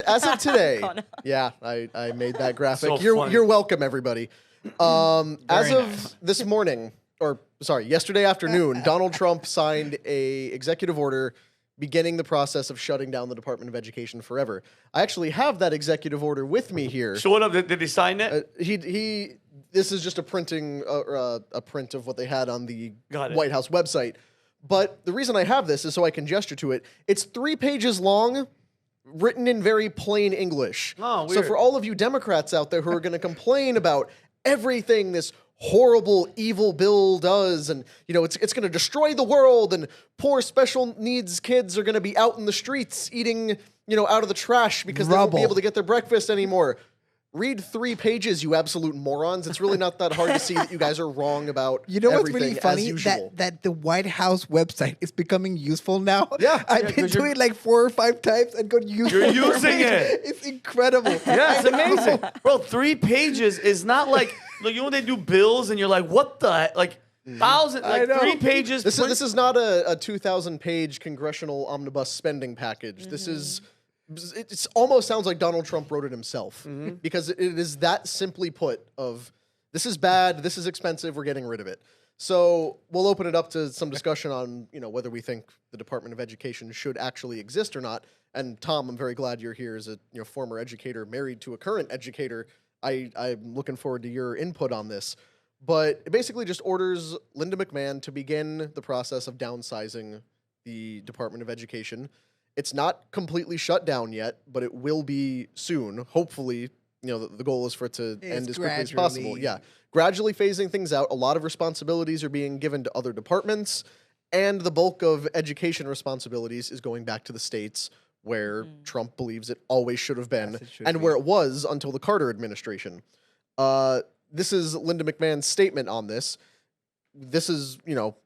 as of today, Connor. yeah, I made that graphic. So you're funny. you're welcome, everybody. As of nice. this morning, or sorry, yesterday afternoon, Donald Trump signed a executive order beginning the process of shutting down the Department of Education forever. I actually have that executive order with me here. Show it up. Did he sign it? He this is just a printing a print of what they had on the Got it. White House website. But the reason I have this is so I can gesture to it. It's 3 pages long, written in very plain English. Oh, So weird. for all of you Democrats out there who are going to complain about everything this horrible, evil bill does, and it's going to destroy the world, and poor special needs kids are going to be out in the streets eating out of the trash because they won't be Rubble. able to get their breakfast anymore. Read 3 pages, you absolute morons. It's really not that hard to see that you guys are wrong about You know what's everything really as funny? usual. That the White House website is becoming useful now. Yeah. I've Yeah, been 'cause you're- doing it like 4 or 5 times and got useful. You're using information. it. It's incredible. Yeah, it's amazing. Bro, 3 pages is not like when they do bills and you're like, what the like thousand I know. 3 pages. This is not a 2,000-page congressional omnibus spending package. This is it almost sounds like Donald Trump wrote it himself because it is that simply put of this is bad, this is expensive, we're getting rid of it. So we'll open it up to some discussion on whether we think the Department of Education should actually exist or not. And Tom, I'm very glad you're here as a former educator married to a current educator. I'm looking forward to your input on this. But it basically just orders Linda McMahon to begin the process of downsizing the Department of Education. It's not completely shut down yet, but it will be soon. Hopefully, the goal is for it to end as quickly as possible. gradually. Yeah, gradually phasing things out. A lot of responsibilities are being given to other departments, and the bulk of education responsibilities is going back to the states, where Trump believes it always should have been, Yes, it should and be. where it was until the Carter administration. This is Linda McMahon's statement on this. This is,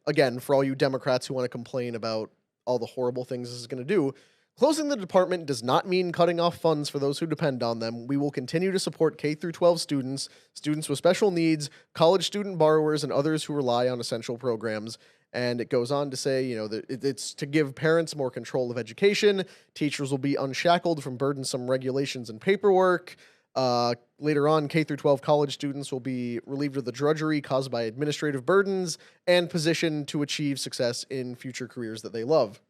again, for all you Democrats who want to complain about all the horrible things this is going to do, closing the department does not mean cutting off funds for those who depend on them. We will continue to support K through 12 students, students with special needs, college student borrowers, and others who rely on essential programs. And it goes on to say, that it's to give parents more control of education. Teachers will be unshackled from burdensome regulations and paperwork. Later on, K through 12 college students will be relieved of the drudgery caused by administrative burdens and positioned to achieve success in future careers that they love.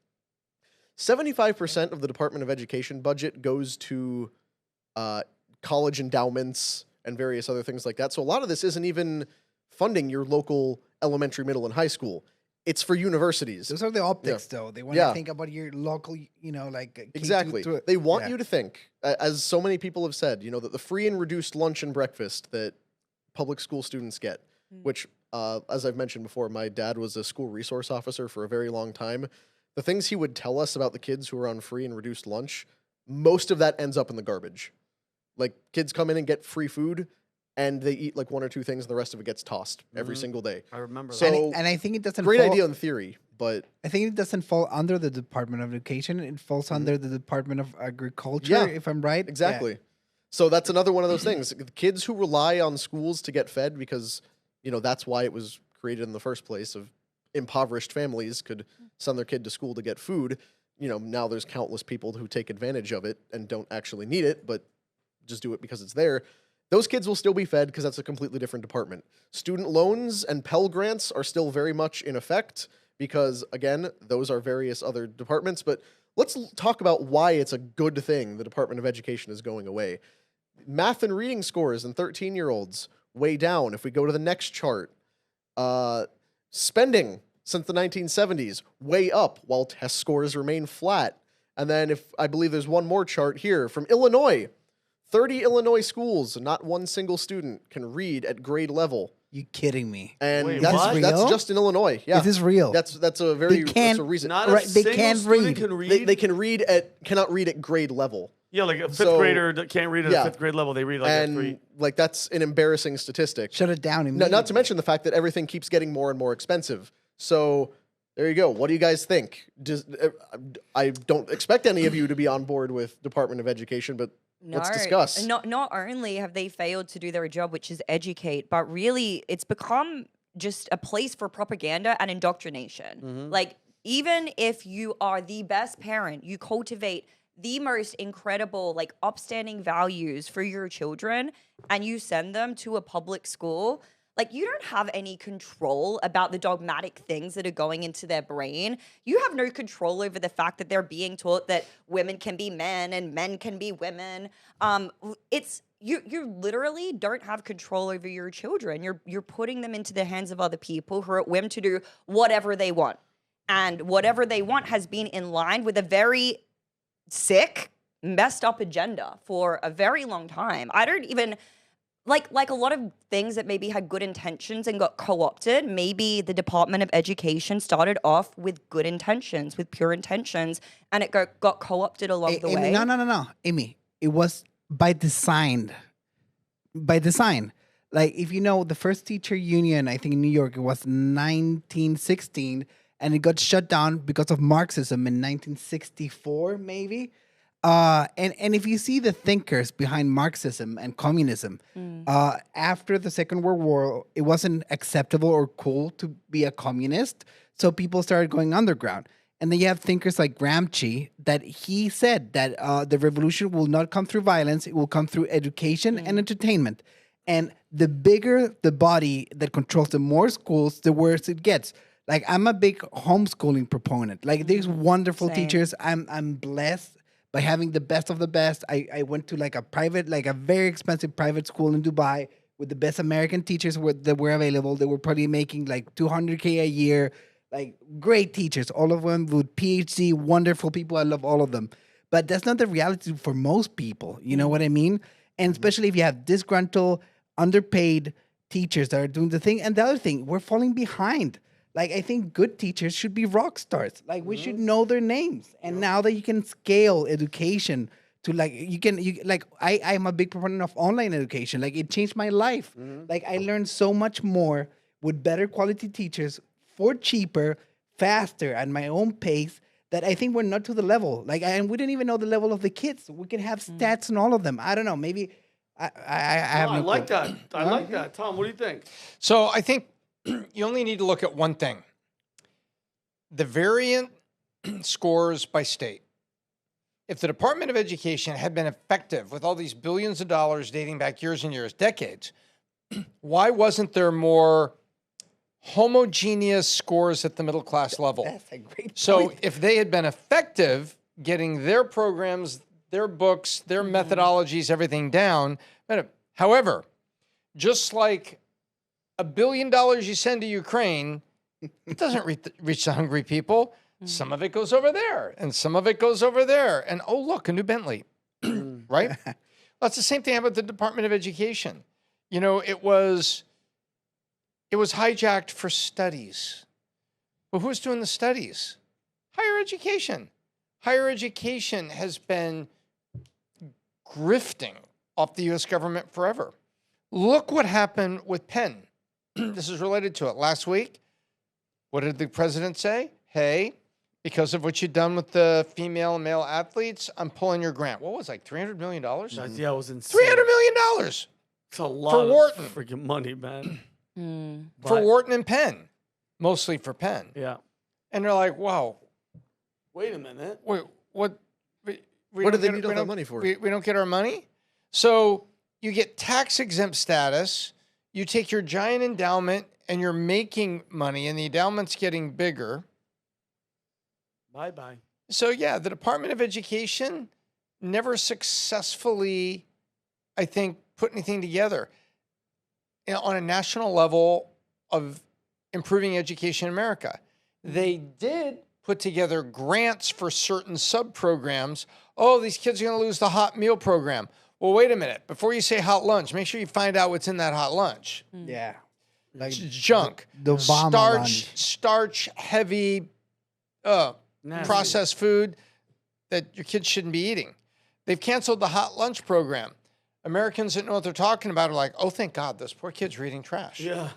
75% of the Department of Education budget goes to college endowments and various other things like that. So a lot of this isn't even funding your local elementary, middle, and high school. It's for universities. Those are the optics, though. They want Yeah. to think about your local, Exactly. K They want yeah. you to think, as so many people have said, that the free and reduced lunch and breakfast that public school students get, which, as I've mentioned before, my dad was a school resource officer for a very long time. The things he would tell us about the kids who are on free and reduced lunch, most of that ends up in the garbage. Like, kids come in and get free food, and they eat like 1 or 2 things, and the rest of it gets tossed every single day. I remember So- that. And I think it doesn't Great fall, idea in theory, but I think it doesn't fall under the Department of Education. It falls under the Department of Agriculture, Yeah, if I'm right. exactly. So that's another one of those things. Kids who rely on schools to get fed because, that's why it was created in the first place, of impoverished families could send their kid to school to get food. Now there's countless people who take advantage of it and don't actually need it, but just do it because it's there. Those kids will still be fed because that's a completely different department. Student loans and Pell Grants are still very much in effect because, again, those are various other departments. But let's talk about why it's a good thing the Department of Education is going away. Math and reading scores in 13-year-olds way down. If we go to the next chart, spending since the 1970s way up while test scores remain flat. And then I believe there's one more chart here from Illinois. 30 Illinois schools, not one single student can read at grade level. You kidding me? And Wait, that's what? that's Real? just in Illinois. Yeah. Is this real? That's a very They can't- that's a reason. Not Right, a they single can't student read. can read. They cannot read at grade level. Yeah, like a fifth So- grader that can't read at yeah. a 5th grade level. They read like at 3. And like that's an embarrassing statistic. Shut it down No, immediately. not to mention the fact that everything keeps getting more and more expensive. So there you go. What do you guys think? I don't expect any of you to be on board with Department of Education, but let's discuss. Not only have they failed to do their job, which is educate, but really it's become just a place for propaganda and indoctrination. Like, even if you are the best parent, you cultivate the most incredible, like upstanding values for your children and you send them to a public school, like you don't have any control about the dogmatic things that are going into their brain. You have no control over the fact that they're being taught that women can be men and men can be women. It's you literally don't have control over your children. You're putting them into the hands of other people who are at whim to do whatever they want. And whatever they want has been in line with a very sick, messed up agenda for a very long time. I don't even like a lot of things that maybe had good intentions and got co-opted. Maybe the Department of Education started off with good intentions, with pure intentions, and it got co-opted along the Amy, way. No. Amy, it was by design. By design. Like, if you know, the first teacher union, I think in New York, it was 1916, and it got shut down because of Marxism in 1964, maybe. And if you see the thinkers behind Marxism and communism, after the Second World War, it wasn't acceptable or cool to be a communist. So people started going underground. And then you have thinkers like Gramsci that he said that the revolution will not come through violence. It will come through education and entertainment. And the bigger the body that controls the more schools, the worse it gets. Like, I'm a big homeschooling proponent. Like, there's wonderful Same. teachers. I'm blessed by having the best of the best. I went to like a private, like a very expensive private school in Dubai with the best American teachers that were available. They were probably making like $200K a year. Like, great teachers, all of them with PhD, wonderful people. I love all of them. But that's not the reality for most people. You know what I mean? And especially if you have disgruntled, underpaid teachers that are doing the thing. And the other thing, we're falling behind. Like, I think good teachers should be rock stars. Like, we should know their names. And now that you can scale education to I'm a big proponent of online education. Like, it changed my life. Like, I learned so much more with better quality teachers for cheaper, faster, at my own pace, that I think we're not to the level. Like, and we didn't even know the level of the kids. We can have stats on all of them. I don't know. Maybe I have I no like clue. that. I like that. Tom, what do you think? So I think you only need to look at one thing. The variant scores by state. If the Department of Education had been effective with all these billions of dollars dating back years and years, decades, why wasn't there more homogeneous scores at the middle class level? That's a great So point. if they had been effective getting their programs, their books, their methodologies, everything down. However, just like $1 billion you send to Ukraine, it doesn't reach the hungry people. Some of it goes over there, and some of it goes over there. And oh, look, a new Bentley, right? Well, that's the same thing about the Department of Education. You know, it was hijacked for studies. But who's doing the studies? Higher education. Higher education has been grifting off the U.S. government forever. Look what happened with Penn. This is related to it. Last week, what did the president say? Hey, because of what you've done with the female and male athletes, I'm pulling your grant. What was it, like $300 million? Yeah, it was insane. $300 million It's a lot Wharton. of freaking money, man. for But- Wharton and Penn, mostly for Penn. Yeah. And they're like, wow, Wait a minute. wait, what? We What do don't they get- need we all that don't- money for? We don't get our money? So you get tax exempt status. You take your giant endowment and you're making money, and the endowment's getting bigger. Bye-bye. So yeah, the Department of Education never successfully, I think, put anything together on a national level of improving education in America. They did put together grants for certain sub-programs. Oh, these kids are going to lose the hot meal program. Well, wait a minute. Before you say hot lunch, make sure you find out what's in that hot lunch. Yeah. Like It's junk. the Obama lunch. Starch heavy Nasty. processed food that your kids shouldn't be eating. They've canceled the hot lunch program. Americans that know what they're talking about are like, oh, thank God, those poor kids are eating trash. Yeah.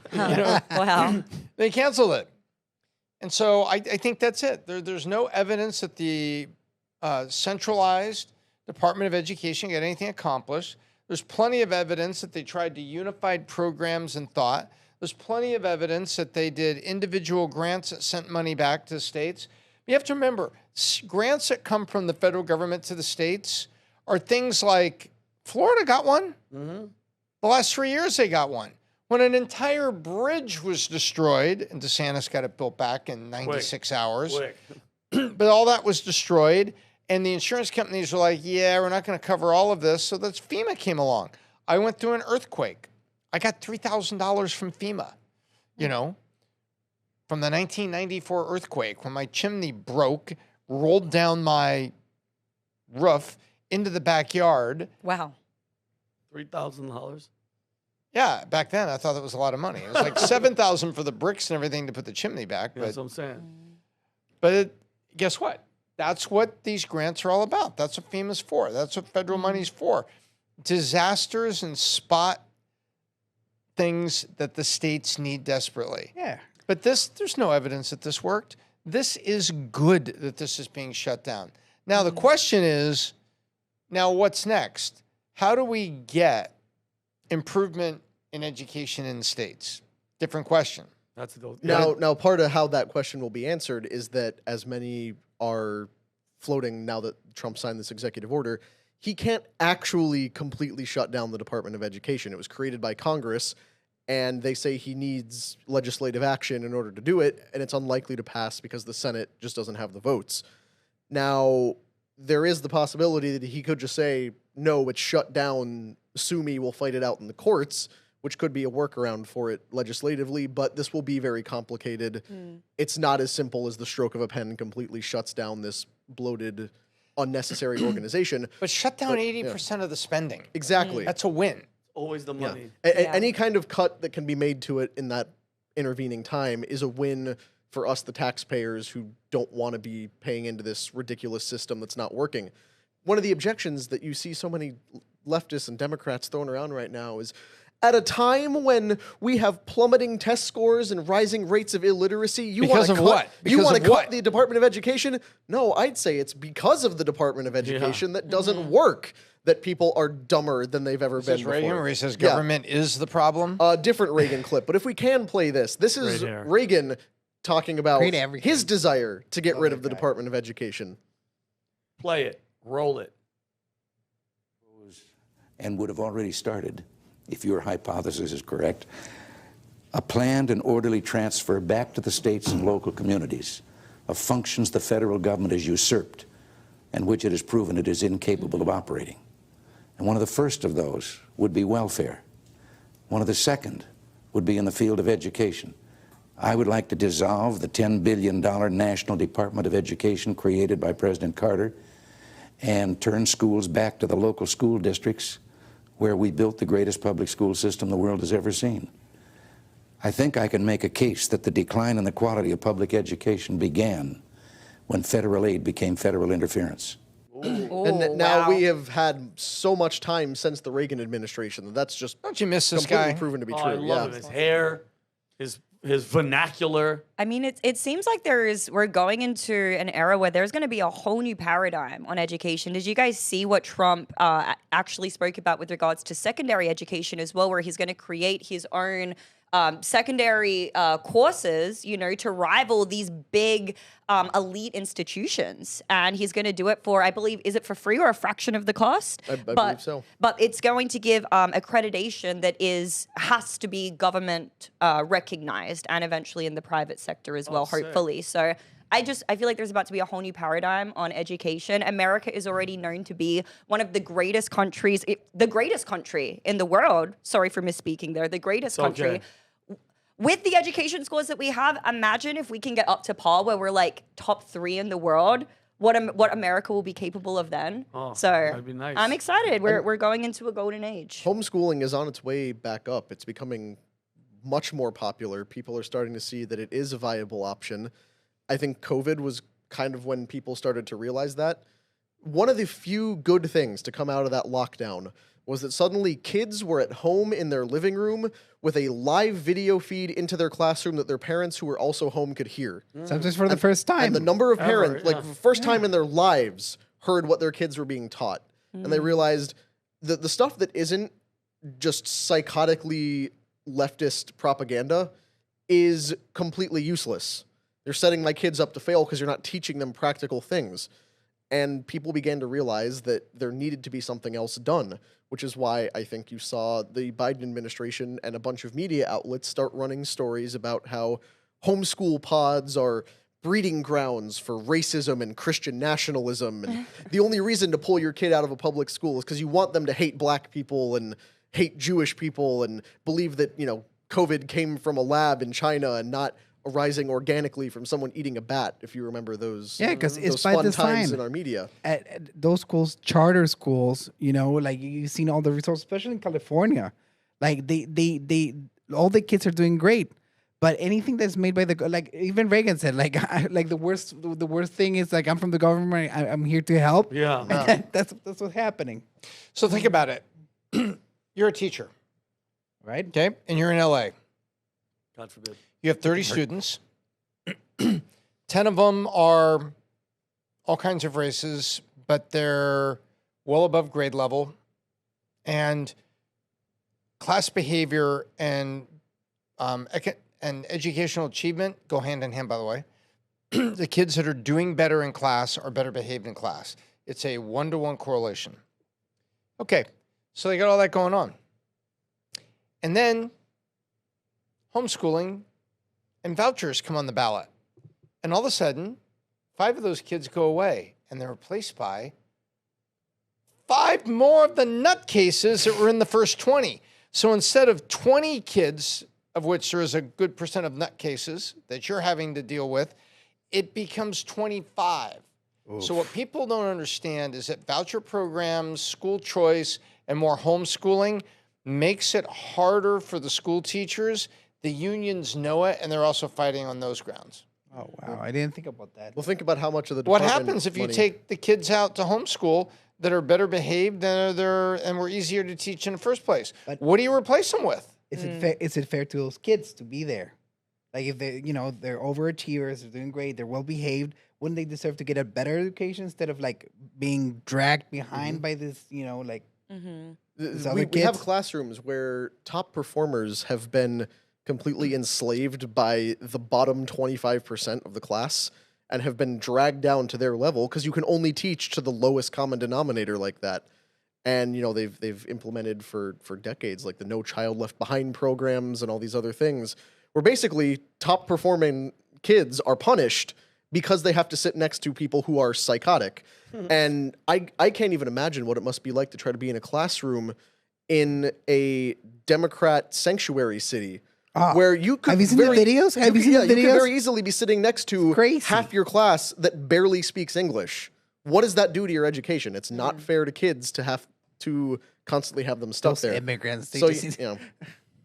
Wow. They canceled it. And so I think that's it. There's no evidence that the centralized Department of Education got anything accomplished. There's plenty of evidence that they tried to unified programs and thought. There's plenty of evidence that they did individual grants that sent money back to states. You have to remember, grants that come from the federal government to the states are things like Florida got one. The last 3 years they got one. When an entire bridge was destroyed, and DeSantis got it built back in 96 hours, but all that was destroyed, and the insurance companies were like, yeah, we're not going to cover all of this, so that's FEMA came along. I went through an earthquake. I got $3,000 from FEMA, you know, from the 1994 earthquake when my chimney broke, rolled down my roof into the backyard. Wow. $3,000. Yeah, back then I thought that was a lot of money. It was like $7,000 for the bricks and everything to put the chimney back. That's what I'm saying. But guess what? That's what these grants are all about. That's what FEMA's for. That's what federal money's for. Disasters and spot things that the states need desperately. Yeah. But there's no evidence that this worked. This is good that this is being shut down. Now, the question is, now what's next? How do we get improvement in education in the states? Different question. That's the Now, part of how that question will be answered is that as many are floating now that Trump signed this executive order, he can't actually completely shut down the Department of Education. It was created by Congress, and they say he needs legislative action in order to do it, and it's unlikely to pass because the Senate just doesn't have the votes. Now, there is the possibility that he could just say, no, it's shut down, sue me, we'll fight it out in the courts, which could be a workaround for it legislatively, but this will be very complicated. It's not as simple as the stroke of a pen completely shuts down this bloated, unnecessary organization. But shut down 80% of the spending. Exactly. That's a win. Always the money. Any kind of cut that can be made to it in that intervening time is a win for us, the taxpayers, who don't want to be paying into this ridiculous system that's not working. One of the objections that you see so many leftists and Democrats throwing around right now is, at a time when we have plummeting test scores and rising rates of illiteracy, you want to cut what? You Because want to of what? cut the Department of Education? No, I'd say it's because of the Department of Education that doesn't work, that people are dumber than they've ever been Says Reagan, before. where he says government is the problem. Different Reagan clip, but if we can play this is Right here. Reagan talking about Great everything. his desire to get rid of the God. Department of Education. Play it. Roll it. And would have already started, if your hypothesis is correct, a planned and orderly transfer back to the states and local communities of functions the federal government has usurped and which it has proven it is incapable of operating. And one of the first of those would be welfare. One of the second would be in the field of education. I would like to dissolve the $10 billion National Department of Education created by President Carter and turn schools back to the local school districts where we built the greatest public school system the world has ever seen. I think I can make a case that the decline in the quality of public education began when federal aid became federal interference. And now we have had so much time since the Reagan administration that that's just Don't you miss this completely guy? proven to be Oh, true. I love yeah. his hair, his vernacular. I mean, it seems like we're going into an era where there's going to be a whole new paradigm on education. Did you guys see what Trump actually spoke about with regards to secondary education as well, where he's going to create his own secondary courses, to rival these big elite institutions, and he's going to do it for, I believe, is it for free or a fraction of the cost? I believe so. But it's going to give accreditation that has to be government recognized, and eventually in the private sector as well, sick. hopefully. So I feel like there's about to be a whole new paradigm on education. America is already known to be one of the greatest countries, the greatest country in the world. Sorry for misspeaking there. The greatest country. okay. With the education scores that we have, imagine if we can get up to par where we're like top 3 in the world. What America will be capable of then. Oh, So that'd be nice. I'm excited. We're going into a golden age. Homeschooling is on its way back up. It's becoming much more popular. People are starting to see that it is a viable option. I think COVID was kind of when people started to realize that. One of the few good things to come out of that lockdown was that suddenly kids were at home in their living room with a live video feed into their classroom that their parents who were also home could hear. Sometimes for the first time. And the number of parents, yeah. like the first time in their lives, heard what their kids were being taught. And they realized that the stuff that isn't just psychotically leftist propaganda is completely useless. They're setting my kids up to fail because you're not teaching them practical things. And people began to realize that there needed to be something else done, which is why I think you saw the Biden administration and a bunch of media outlets start running stories about how homeschool pods are breeding grounds for racism and Christian nationalism. And the only reason to pull your kid out of a public school is because you want them to hate black people and hate Jewish people and believe that, COVID came from a lab in China and not arising organically from someone eating a bat, if you remember those. Yeah, because it's those by fun design. times in our media. At those schools, charter schools, like you've seen all the results, especially in California. Like they all the kids are doing great, but anything that's made by like even Reagan said, like the worst thing is like I'm from the government, I'm here to help. Yeah. that's what's happening, So think about it. You're a teacher, right? okay? And you're in LA. God forbid. You have 30 students. 10 of them are all kinds of races, but they're well above grade level. And class behavior and educational achievement go hand in hand, by the way. The kids that are doing better in class are better behaved in class. It's a 1-to-1 correlation. Okay, so they got all that going on. And then homeschooling and vouchers come on the ballot. And all of a sudden, 5 of those kids go away and they're replaced by 5 more of the nutcases that were in the first 20. So instead of 20 kids, of which there is a good percent of nutcases that you're having to deal with, it becomes 25. Oof. So what people don't understand is that voucher programs, school choice, and more homeschooling makes it harder for the school teachers. The unions know it, and they're also fighting on those grounds. Oh, wow. I didn't think about that. Well, think about how much of the What department happens if you money- take the kids out to homeschool that are better behaved and were easier to teach in the first place? But- What do you replace them with? Is it fair to those kids to be there? Like if they're overachievers, they're doing great, they're well behaved, wouldn't they deserve to get a better education instead of like being dragged behind by this, like these other we have kids? classrooms where top performers have been completely enslaved by the bottom 25% of the class and have been dragged down to their level because you can only teach to the lowest common denominator like that. And they've implemented for decades like the No Child Left Behind programs and all these other things where basically top performing kids are punished because they have to sit next to people who are psychotic. And I can't even imagine what it must be like to try to be in a classroom in a Democrat sanctuary city where you could have you seen the videos? Have you seen the You could videos? very easily be sitting next to crazy. half your class that barely speaks English. What does that do to your education? It's not fair to kids to have to constantly have them stuck Those there. immigrants, they So just- no,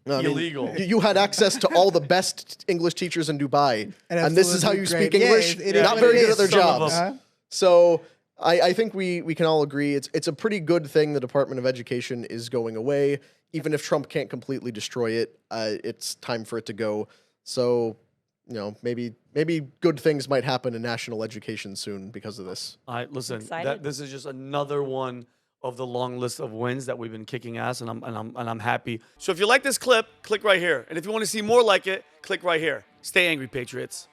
I mean, Illegal. you had access to all the best English teachers in Dubai, and this is how you absolutely speak great. Yeah, English. it is Not what very it good is. at their Some of jobs. them. So I think we can all agree it's a pretty good thing the Department of Education is going away. Even if Trump can't completely destroy it, it's time for it to go. So maybe good things might happen in national education soon because of this. All right, listen. Excited? This is just another one of the long list of wins that we've been kicking ass, and I'm happy. So if you like this clip, click right here, and if you want to see more like it, click right here. Stay angry, Patriots.